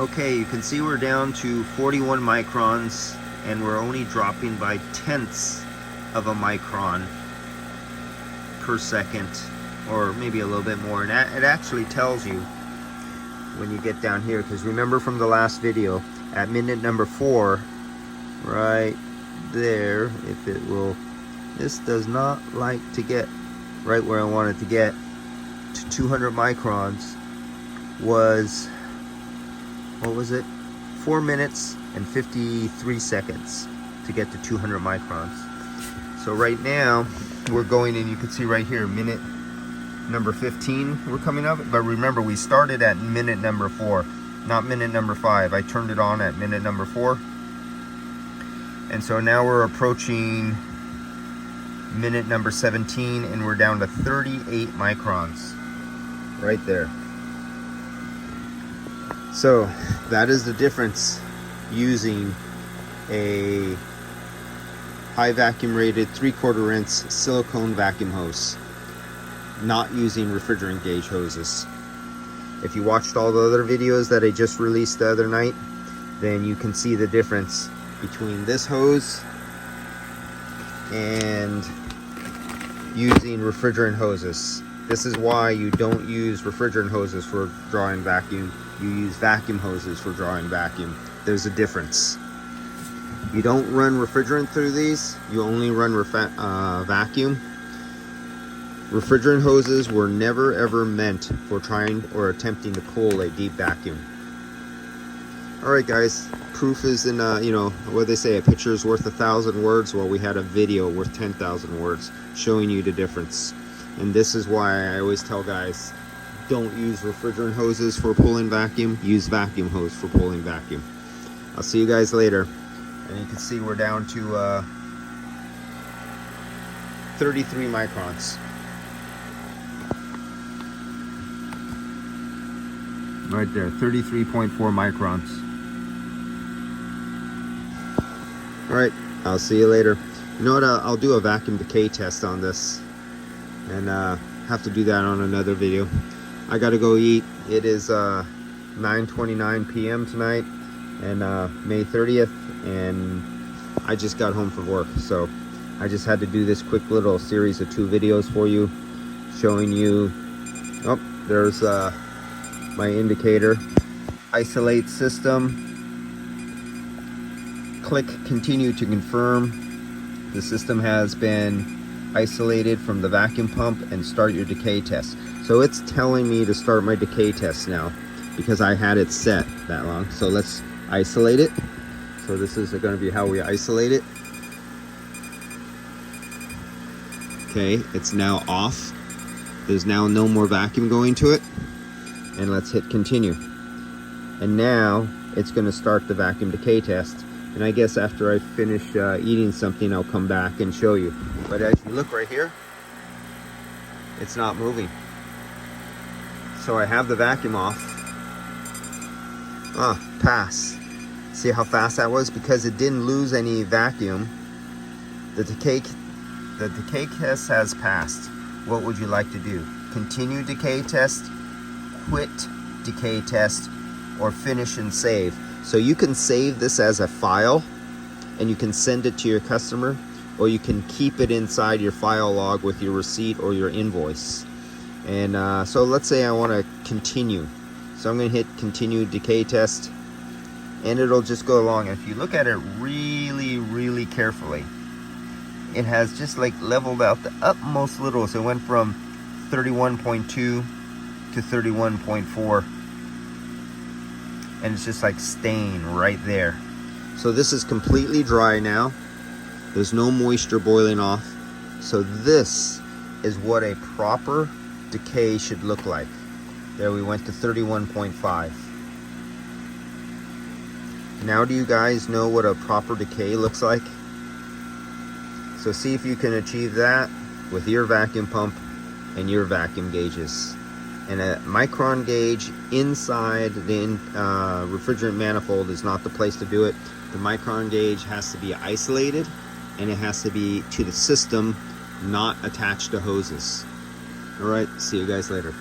Okay, you can see we're down to 41 microns and we're only dropping by tenths of a micron per second, or maybe a little bit more. And it actually tells you when you get down here, because remember from the last video, at minute number 4, right there, if it will, this does not like to get right where I want it to get to 200 microns, was, what was it, 4 minutes and 53 seconds to get to 200 microns. So right now we're going in, you can see right here, minute number 15 we're coming up, but remember we started at minute number 4, not minute number 5. I turned it on at minute number 4, and so now we're approaching minute number 17 and we're down to 38 microns right there. So that is the difference using a high vacuum rated 3/4 inch silicone vacuum hose, not using refrigerant gauge hoses. If you watched all the other videos that I just released the other night, then you can see the difference between this hose and using refrigerant hoses. This is why you don't use refrigerant hoses for drawing vacuum. You use vacuum hoses for drawing vacuum. There's a difference. You don't run refrigerant through these, you only run vacuum. Refrigerant hoses were never ever meant for trying or attempting to pull a deep vacuum. Alright guys, proof is in, you know, what they say, a picture is worth 1,000 words. Well, we had a video worth 10,000 words showing you the difference. And this is why I always tell guys, don't use refrigerant hoses for pulling vacuum, use vacuum hose for pulling vacuum. I'll see you guys later. And you can see we're down to 33 microns. Right there, 33.4 microns. Alright, I'll see you later. You know what, I'll do a vacuum decay test on this, and have to do that on another video. I gotta go eat. It is 9:29 p.m. tonight, and May 30th, and I just got home from work, so I just had to do this quick little series of 2 videos for you, showing you, oh, there's my indicator. Isolate system. Click continue to confirm the system has been isolated from the vacuum pump, and start your decay test. So it's telling me to start my decay test now because I had it set that long. So let's isolate it. So this is going to be how we isolate it. Okay, it's now off. There's now no more vacuum going to it. And let's hit continue. And now it's going to start the vacuum decay test. And I guess after I finish eating something, I'll come back and show you. But as you look right here, it's not moving. So I have the vacuum off. Ah, pass. See how fast that was? Because it didn't lose any vacuum. The decay test has passed. What would you like to do? Continue decay test, quit decay test, or finish and save. So you can save this as a file and you can send it to your customer, or you can keep it inside your file log with your receipt or your invoice. And so let's say I want to continue. So I'm going to hit continue decay test, and it'll just go along. And if you look at it really carefully, it has just like leveled out the utmost little. So it went from 31.2 to 31.4. And it's just like staying right there. So this is completely dry now. There's no moisture boiling off. So this is what a proper decay should look like. There, we went to 31.5. Now do you guys know what a proper decay looks like? So see if you can achieve that with your vacuum pump and your vacuum gauges. And a micron gauge inside the refrigerant manifold is not the place to do it. The micron gauge has to be isolated, and it has to be to the system, not attached to hoses. All right, see you guys later.